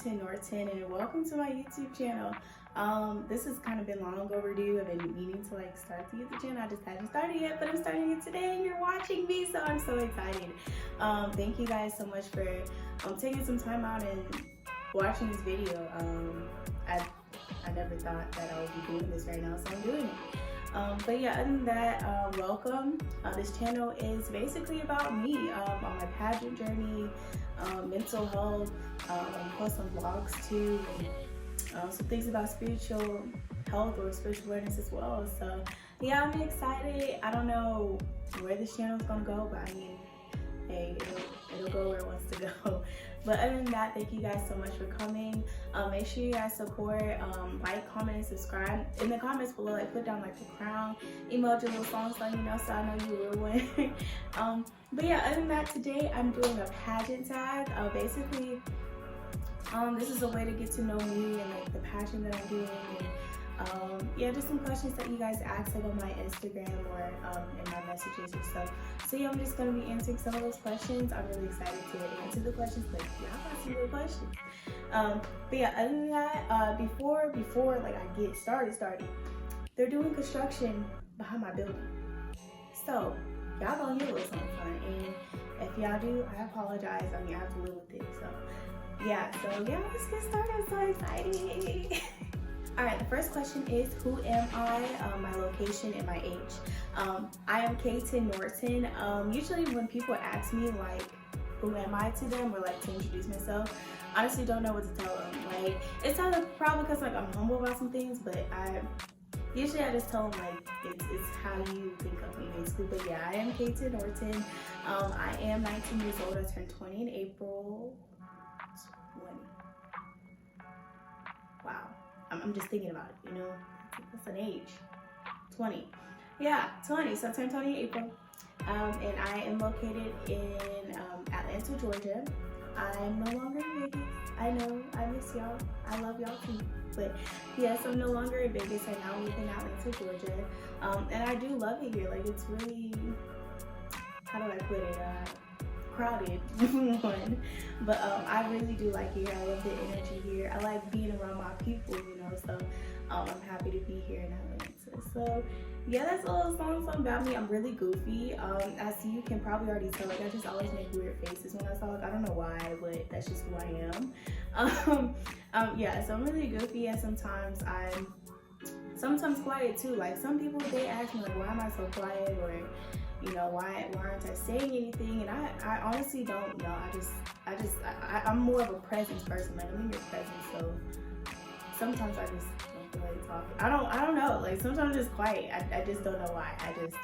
Cayeton Norton, and welcome to my YouTube channel. This has kind of been long overdue. I've been meaning to start the YouTube channel. I just hadn't started yet, but I'm starting it today and you're watching me, so I'm so excited. Thank you guys so much for taking some time out and watching this video. I never thought that I would be doing this right now, so I'm doing it. But yeah, other than that, welcome. This channel is basically about me, on my pageant journey, mental health. I post some vlogs too, and some things about spiritual health or spiritual awareness as well. So yeah, I'm excited. I don't know where this channel is gonna go, but I mean, hey, it'll go where it wants to go. But other than that, thank you guys so much for coming. Make sure you guys support, like, comment, and subscribe. In the comments below, I put down the crown emoji, little songs, so you know, so I know you will win. But yeah, other than that, today I'm doing a pageant tag. Basically, this is a way to get to know me and the pageant that I'm doing. And yeah, just some questions that you guys asked on my Instagram or in my messages or stuff. So yeah, I'm just gonna be answering some of those questions. I'm really excited to answer the questions, but y'all got some good questions. But yeah, other than that, before I get started, they're doing construction behind my building. So y'all gonna hear a little something fun, and if y'all do, I apologize. I mean, I have to live with it. So yeah, let's get started. I'm so excited. Alright, the first question is, who am I, my location, and my age. I am Cayeton Norton. Usually when people ask me who am I to them, or to introduce myself, I honestly don't know what to tell them. It's kind of probably because I'm humble about some things, but I just tell them it's how you think of me basically. But yeah, I am Cayeton Norton. I am 19 years old. I turned 20 in April 20. Wow. I'm just thinking about it, you know, that's an age, 20. Yeah, 20, so I turned 20 in April. And I am located in Atlanta, Georgia. I'm no longer in Vegas. I know, I miss y'all. I love y'all too. But yes, I'm no longer in Vegas. I now live in Atlanta, Georgia. And I do love it here. It's really, how do I put it? Crowded, one, but I really do like it here. I love the energy here. I like being around my people, you know, so I'm happy to be here in Atlanta. So yeah, that's a little something about me. I'm really goofy. As you can probably already tell, I just always make weird faces when I talk. I don't know why, but that's just who I am. Yeah, so I'm really goofy, and sometimes I'm quiet too. Some people, they ask me why am I so quiet, or you know, why aren't I saying anything? And I honestly don't know. I'm more of a presence person. I'm in your presence, so sometimes I just don't feel like talking. I don't know. Sometimes I'm just quiet. I just don't know why. I just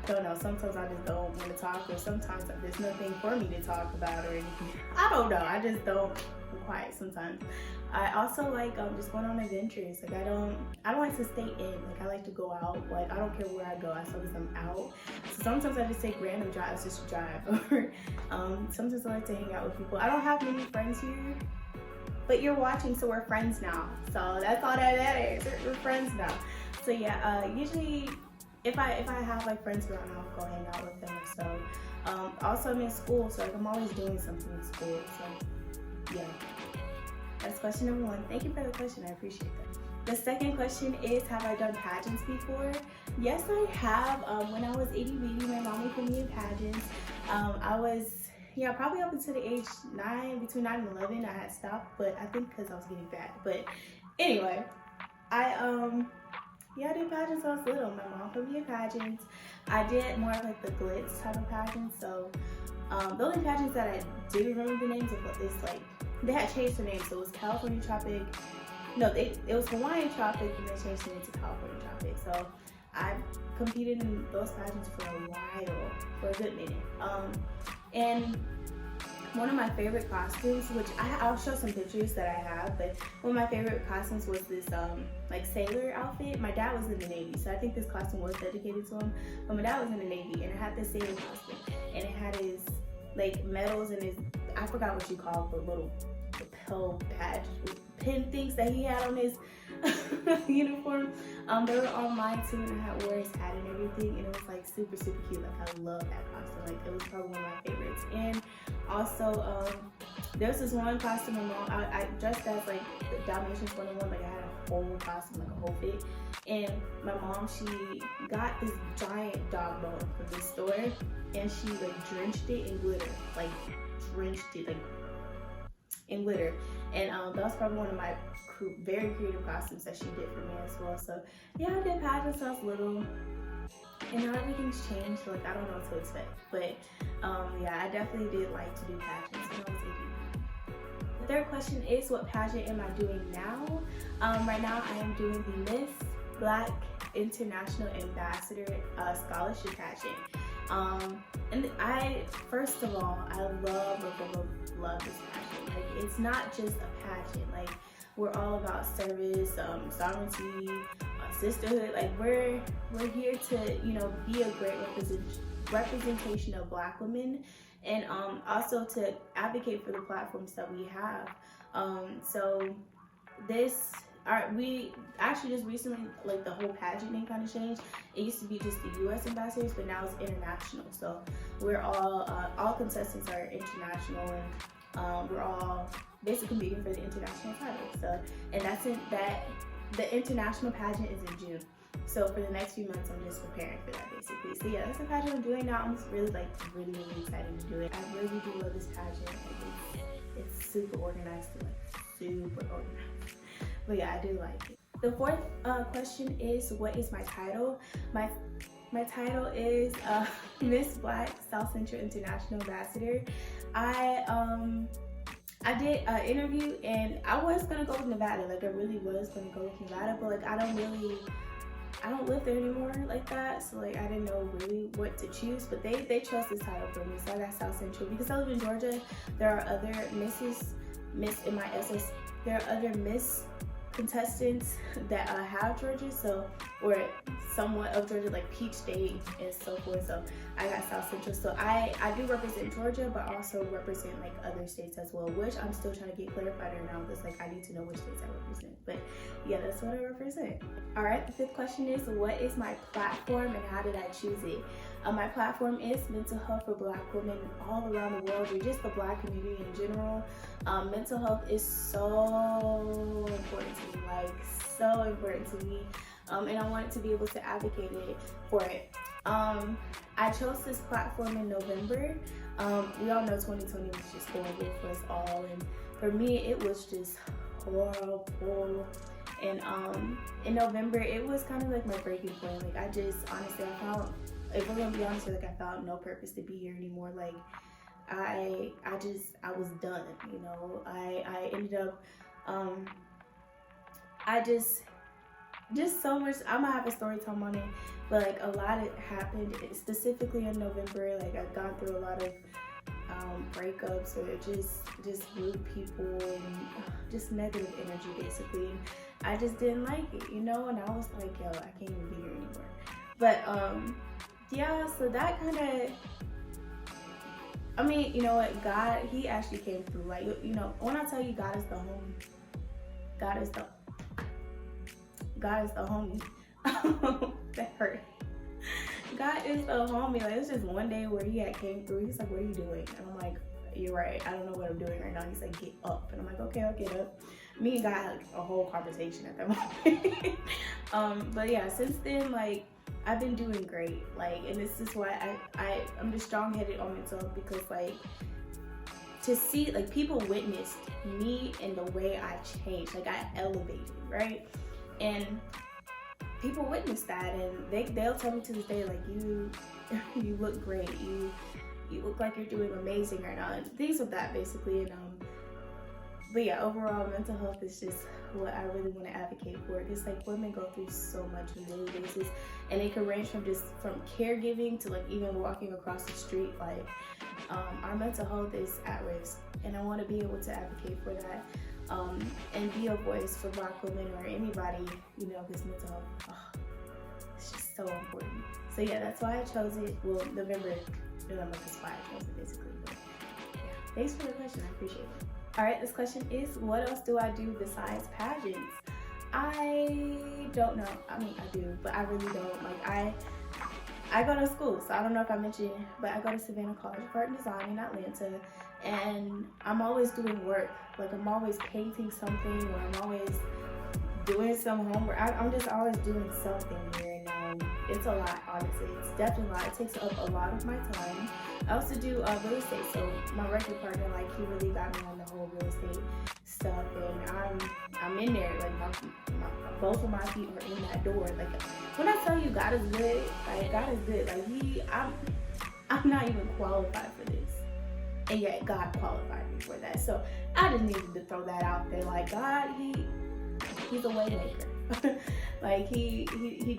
don't know. Sometimes I just don't want to talk, or sometimes there's nothing for me to talk about or anything. I don't know. I just don't. I'm quiet sometimes. I also just going on adventures. I don't like to stay in. I like to go out. I don't care where I go, as long as I'm out. So sometimes I just take random drives just to drive. Or sometimes I like to hang out with people. I don't have many friends here, but you're watching, so we're friends now. So that's all that is. We're friends now. So yeah, usually if I have friends around, I'll go hang out with them. So also I'm in school, so I'm always doing something in school. So yeah. That's question number one. Thank you for the question. I appreciate that. The second question is, have I done pageants before? Yes, I have. When I was itty bitty, my mom would put me in pageants. I was, probably up until the age 9, between 9 and 11, I had stopped, but I think because I was getting fat. But anyway, I did pageants when I was little. My mom put me in pageants. I did more of the glitz type of pageants. So the only pageants that I do remember the names of is they had changed the name, so it was California Tropic. No, it was Hawaiian Tropic, and they changed the name to California Tropic. So I competed in those pageants for a while, for a good minute. And one of my favorite costumes, which I'll show some pictures that I have, but one of my favorite costumes was this sailor outfit. My dad was in the Navy, so I think this costume was dedicated to him. But my dad was in the Navy, and it had this sailor costume, and it had his medals and his, I forgot what you call the little lapel patch pin things that he had on his uniform. They were on mine too, and I wore his hat and everything, and it was super cute. I love that costume. It was probably one of my favorites. And also there was this one costume my mom, I dressed as like the Dalmatians 101, like I had a whole costume, like a whole fit. And my mom, she got this giant dog bone from this store, and she like drenched it in glitter, like drenched it like in glitter. And that was probably one of my very creative costumes that she did for me as well. So yeah, I did pageants when I was little, and now everything's changed, so like I don't know what to expect. But yeah, I definitely did like to do pageants when I was 18. The third question is, what pageant am I doing now? Right now I am doing the Miss Black International Ambassador Scholarship Pageant. And I, first of all, I love this pageant. Like, it's not just a pageant. Like, we're all about service, sovereignty, sisterhood. Like, we're here to, you know, be a great representation of Black women, and also to advocate for the platforms that we have. So this, we actually just recently, like, the whole pageant name kind of changed. It used to be just the U.S. ambassadors, but now it's international. So we're all contestants are international, and we're all basically competing for the international title. So, and that's the international pageant is in June. So for the next few months, I'm just preparing for that, basically. So yeah, that's the pageant I'm doing now. I'm just really excited to do it. I really do love this pageant. Like, it's super organized, super organized. But yeah, I do like it. The fourth question is, what is my title? My title is Miss Black South Central International Ambassador. I did an interview, and I was gonna go with Nevada. Like, I really was gonna go with Nevada, but like I don't live there anymore like that, so like I didn't know really what to choose. But they chose this title for me, so I got South Central because I live in Georgia. There are other there are other Miss contestants that have Georgia, so, or somewhat of Georgia, like Peach State and so forth. So I got South Central. So I do represent Georgia, but also represent like other states as well, which I'm still trying to get clarified right now, because like I need to know which states I represent. But yeah, that's what I represent. All right, the fifth question is, what is my platform and how did I choose it? My platform is mental health for Black women all around the world, or just the Black community in general. Mental health is so important to me, like so important to me, and I wanted to be able to advocate for it. I chose this platform in November. We all know 2020 was just horrible for us all, and for me it was just horrible. And in November it was kind of like my breaking point. Like, I just honestly, I found, if we're gonna be honest, like I found no purpose to be here anymore. Like I was done, you know. I ended up I just so much. I'm gonna have a story time on it, but like a lot happened specifically in November. Like, I've gone through a lot of breakups, or just rude people, and just negative energy basically. And I just didn't like it, you know. And I was like, yo, I can't even be here anymore. But yeah, so that kind of, I mean, you know what, God, he actually came through. Like, you know, when I tell you God is the homie, God is the homie. That hurt. God is the homie. Like, it's just one day where he had came through. He's like, what are you doing? And I'm like, you're right, I don't know what I'm doing right now. He's like, get up. And I'm like, okay, I'll get up. Me and God had like a whole conversation at that moment. But yeah, since then, like, I've been doing great. Like, and this is why I'm just strong-headed on mental health, because like, to see, like, people witnessed me and the way I changed. Like, I elevated, right? And people witness that, and they'll tell me to this day, like, you look great, you look like you're doing amazing right now, and things of that basically. And but yeah, overall, mental health is just what I really want to advocate for, because like, women go through so much on a daily basis, and it can range from caregiving to like even walking across the street. Like, our mental health is at risk, and I want to be able to advocate for that. And be a voice for Black women, or anybody, you know, because mental health, it's just so important. So yeah, that's why I chose it. Well, November is why I chose it, basically. But yeah, thanks for the question, I appreciate it. All right, this question is, what else do I do besides pageants? I don't know. I mean, I do, but I really don't. Like, I go to school, so I don't know if I mentioned, but I go to Savannah College of Art and Design in Atlanta. and I'm always doing work. Like I'm always painting something, or I'm always doing some homework. I'm just always doing something here, and it's a lot, honestly. It's definitely a lot. It takes up a lot of my time. I also do real estate, so my record partner, like, he really got me on the whole real estate stuff, and I'm in there. Like both of my feet are in that door. Like when I tell you God is good, like God is good. Like I'm not even qualified for this, and yet God qualified me for that. So I just needed to throw that out there. Like God, He's a way maker. Like he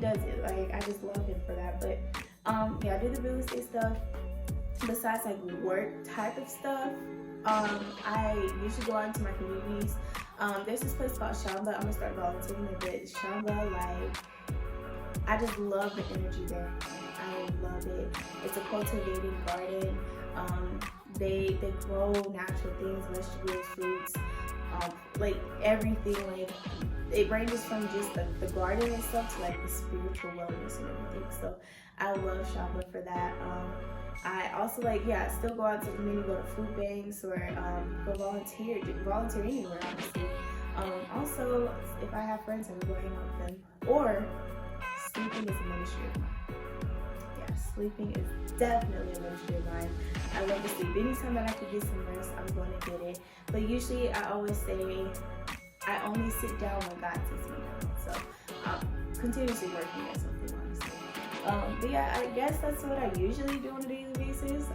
does it. Like I just love him for that. But yeah, I do the real estate stuff. Besides like work type of stuff, I usually go out into my communities. There's this place called Shamba. I'm gonna start volunteering a bit. Shamba, like, I just love the energy there. I love it. It's a cultivating garden. They grow natural things, vegetables, fruits, like everything. Like it ranges from just the garden and stuff to like the spiritual wellness and everything. So I love Shamba for that. I also still go out to the community, go to food banks, or go volunteer anywhere, honestly. Also, if I have friends, I will go hang out with them. Or sleeping is a ministry of mine. Yeah, sleeping is definitely a ministry of mine. I love to sleep. Anytime that I can get some rest, I'm going to get it. But usually, I always say I only sit down when God sits me down. So I'm continuously working at something, honestly. But yeah, I guess that's what I usually do on a daily basis.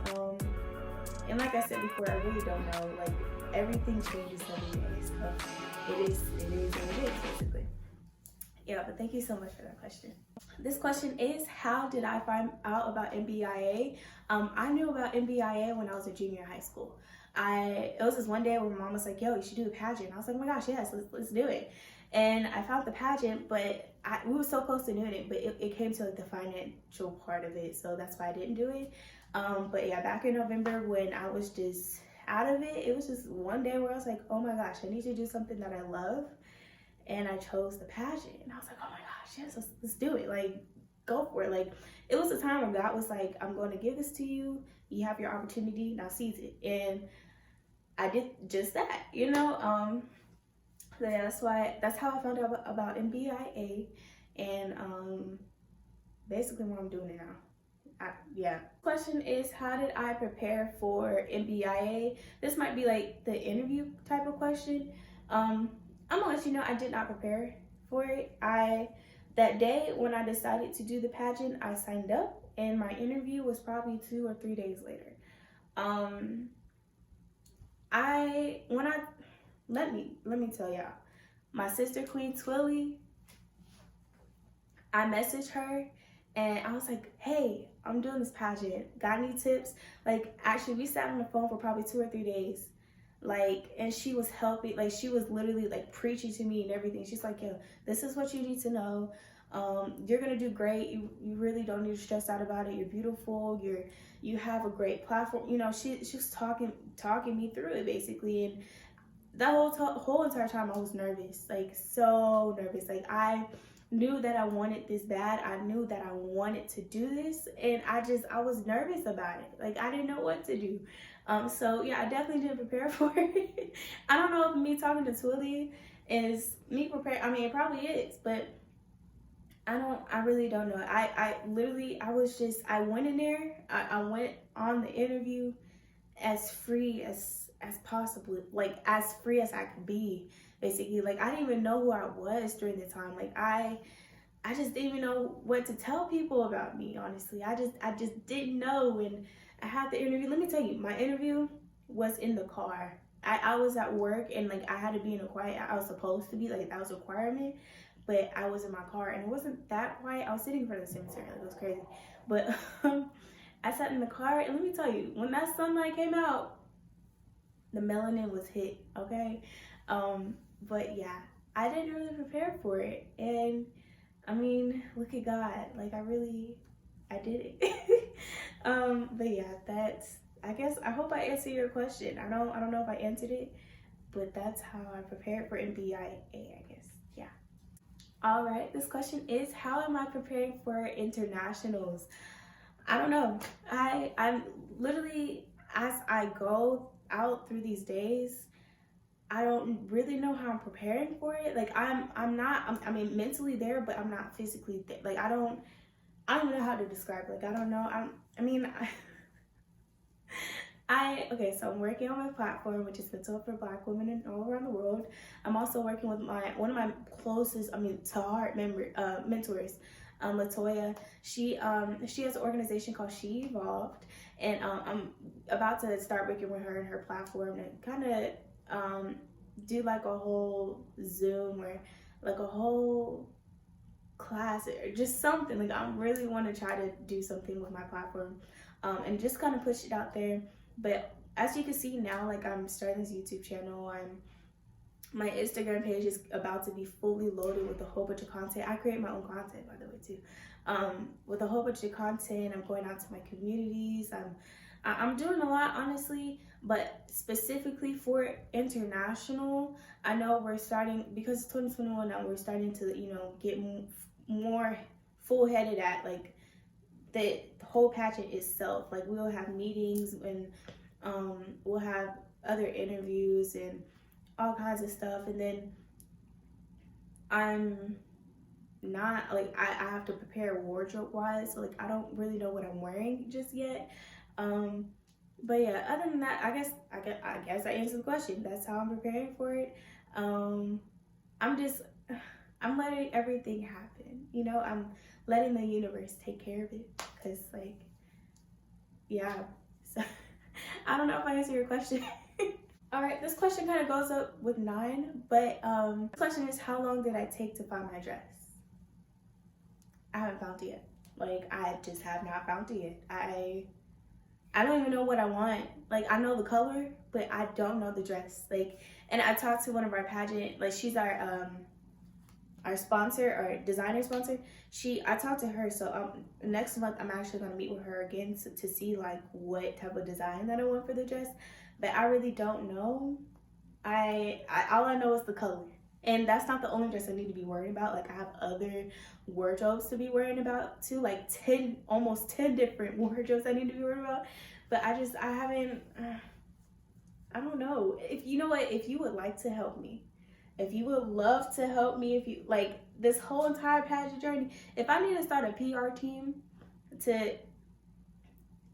And like I said before, I really don't know. Like everything changes every day, so it is what it is, basically. Yeah, but thank you so much for that question. This question is, how did I find out about NBIA? I knew about NBIA when I was a junior in high school. It was this one day where my mom was like, "Yo, you should do a pageant." I was like, "Oh my gosh, yes, let's do it." And I found the pageant, but we were so close to doing it, but it came to like the financial part of it, so that's why I didn't do it. But yeah, back in November when I was just out of it, it was just one day where I was like, oh my gosh, I need to do something that I love, and I chose the pageant. And I was like, oh my gosh, yes, let's do it. Like, go for it. Like, it was a time where God was like, I'm going to give this to you. You have your opportunity, now seize it. And I did just that, you know. So yeah, that's how I found out about NBIA, and basically what I'm doing it now. Yeah. Question is, how did I prepare for NBIA? This might be like the interview type of question. I'm gonna let you know I did not prepare for it. That day when I decided to do the pageant, I signed up, and my interview was probably 2 or 3 days later. Let me tell y'all, my sister Queen TWILLIE, I messaged her and I was like, hey, I'm doing this pageant, got any tips? Like, actually, we sat on the phone for probably 2 or 3 days, like, and she was helping, like, she was literally like preaching to me and everything. She's like, yo, this is what you need to know. You're gonna do great. You really don't need to stress out about it. You're beautiful. You have a great platform. You know, she was talking me through it, basically. And that whole entire time I was nervous, like so nervous. Like, I knew that I wanted this bad. I knew that I wanted to do this, and I was nervous about it. Like, I didn't know what to do. So yeah, I definitely didn't prepare for it. I don't know if me talking to TWILLIE is me prepared. I mean, it probably is, but I really don't know. I went in there. I went on the interview as free as possible, like as free as I could be, basically. Like, I didn't even know who I was during the time. Like, I just didn't even know what to tell people about me, honestly. I just didn't know. And I had the interview. Let me tell you, my interview was in the car. I was at work, and like I had to be in a quiet. I was supposed to be, like, that was a requirement, but I was in my car and it wasn't that quiet. I was sitting in front of the cemetery. Like, it was crazy. But I sat in the car, and let me tell you, when that sunlight came out, the melanin was hit, okay? But yeah, I didn't really prepare for it. And I mean, look at God. Like, I did it. But yeah, I hope I answered your question. I don't know if I answered it, but that's how I prepared for NBIA, I guess. Yeah. All right, this question is, how am I preparing for internationals? I don't know. I'm literally, as I go out through these days, I don't really know how I'm preparing for it. Like I mean, mentally there, but I'm not physically there. Like I don't even know how to describe it. Like I don't know. Okay, so I'm working on my platform, which is mental for Black women and all around the world. I'm also working with one of my closest, to heart mentors, Latoya. She has an organization called She Evolved, and I'm about to start working with her and her platform and kind of do like a whole Zoom or like a whole class or just something. Like I really want to try to do something with my platform, and just kind of push it out there. But as you can see now, like I'm starting this YouTube channel. My Instagram page is about to be fully loaded with a whole bunch of content. I create my own content, by the way, too. With a whole bunch of content, I'm going out to my communities. I'm doing a lot, honestly, but specifically for international, I know we're starting, because it's 2021 now, we're starting to, get more full-headed at like the whole pageant itself. Like we'll have meetings and we'll have other interviews and all kinds of stuff, and then I'm not like I have to prepare wardrobe wise, so like I don't really know what I'm wearing just yet. But yeah, other than that, I guess I answered the question. That's how I'm preparing for it. I'm letting everything happen, I'm letting the universe take care of it, because like, yeah. So I don't know if I answered your question. All right, this question kind of goes up with 9, but the question is, how long did I take to find my dress? I haven't found it yet. Like, I just have not found it yet. I don't even know what I want. Like, I know the color, but I don't know the dress. Like, and I talked to one of our pageant, like she's our sponsor, our designer sponsor. I talked to her, so next month I'm actually gonna meet with her again to see like what type of design that I want for the dress. But I really don't know. All I know is the color, and that's not the only dress I need to be worrying about. Like I have other wardrobes to be worrying about too, like almost 10 different wardrobes I need to be worried about. But I haven't. I don't know. If you know what, if you would like to help me, if you would love to help me, if you like this whole entire pageant journey, if I need to start a PR team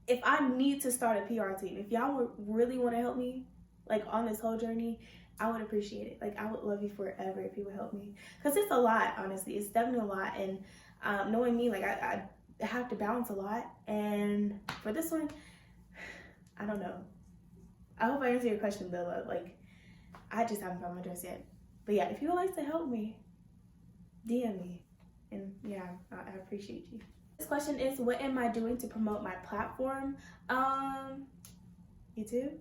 if I need to start a PR team, if y'all would really want to help me, like on this whole journey, I would appreciate it. Like I would love you forever if you would help me, because it's a lot. Honestly, it's definitely a lot, and knowing me, like I have to balance a lot. And for this one, I don't know. I hope I answered your question though. Like I just haven't found my dress yet. But yeah, if you would like to help me, DM me, and yeah, I appreciate you. This question is, what am I doing to promote my platform? YouTube.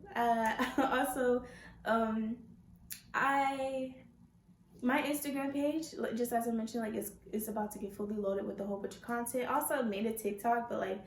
Also, my Instagram page, just as I mentioned, like it's about to get fully loaded with a whole bunch of content. Also, I made a TikTok, but like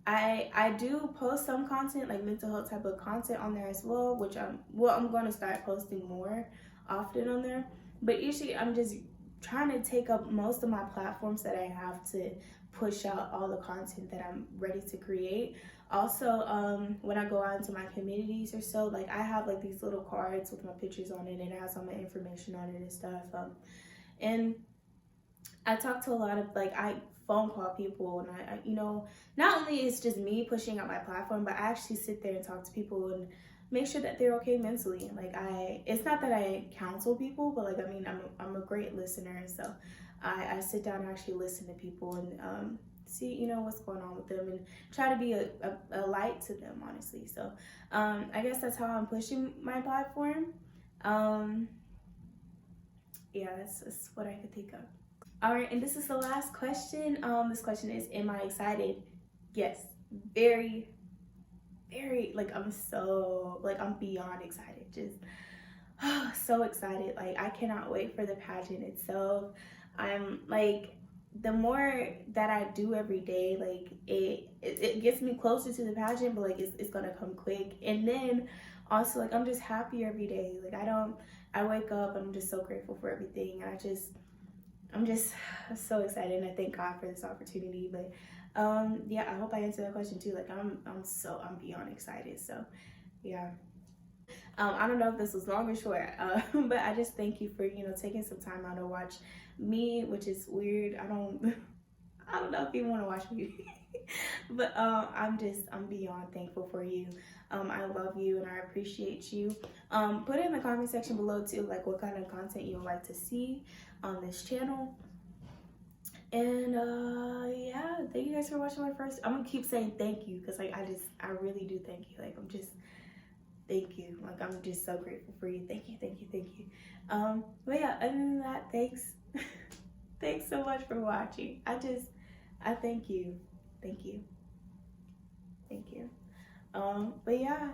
I do post some content, like mental health type of content on there as well, which I'm going to start posting more often on there. But usually I'm just trying to take up most of my platforms that I have to push out all the content that I'm ready to create. Also, when I go out into my communities or so, like I have like these little cards with my pictures on it, and it has all my information on it and stuff. And I talk to a lot of, like, I phone call people, and I not only is just me pushing out my platform, but I actually sit there and talk to people and make sure that they're okay mentally. And like it's not that I counsel people, but like I'm a great listener, so I sit down and actually listen to people and see what's going on with them and try to be a light to them, honestly. So I guess that's how I'm pushing my platform. Yeah, that's what I could think of. All right, and this is the last question. This question is, am I excited? Yes, very, very, like I'm beyond excited. Just so excited. Like I cannot wait for the pageant itself. I'm like, the more that I do every day, like it gets me closer to the pageant, but like it's gonna come quick. And then also, like, I'm just happy every day. Like I wake up and I'm just so grateful for everything. I'm just so excited, and I thank God for this opportunity. But yeah, I hope I answered that question too. Like I'm beyond excited. So yeah. I don't know if this was long or short, but I just thank you for, you know, taking some time out to watch me, which is weird. I don't know if you want to watch me, but I'm beyond thankful for you. I love you and I appreciate you. Put it in the comment section below too, like what kind of content you would like to see on this channel. And yeah, thank you guys for watching my first. I'm gonna keep saying thank you because like I really do thank you. Like thank you. Like I'm just so grateful for you. Thank you, thank you, thank you. But yeah, other than that, thanks. Thanks so much for watching. I thank you. Thank you. Thank you. But yeah,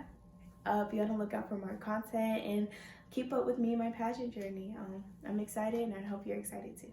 be on the lookout for more content and keep up with me and my pageant journey. I'm excited and I hope you're excited too.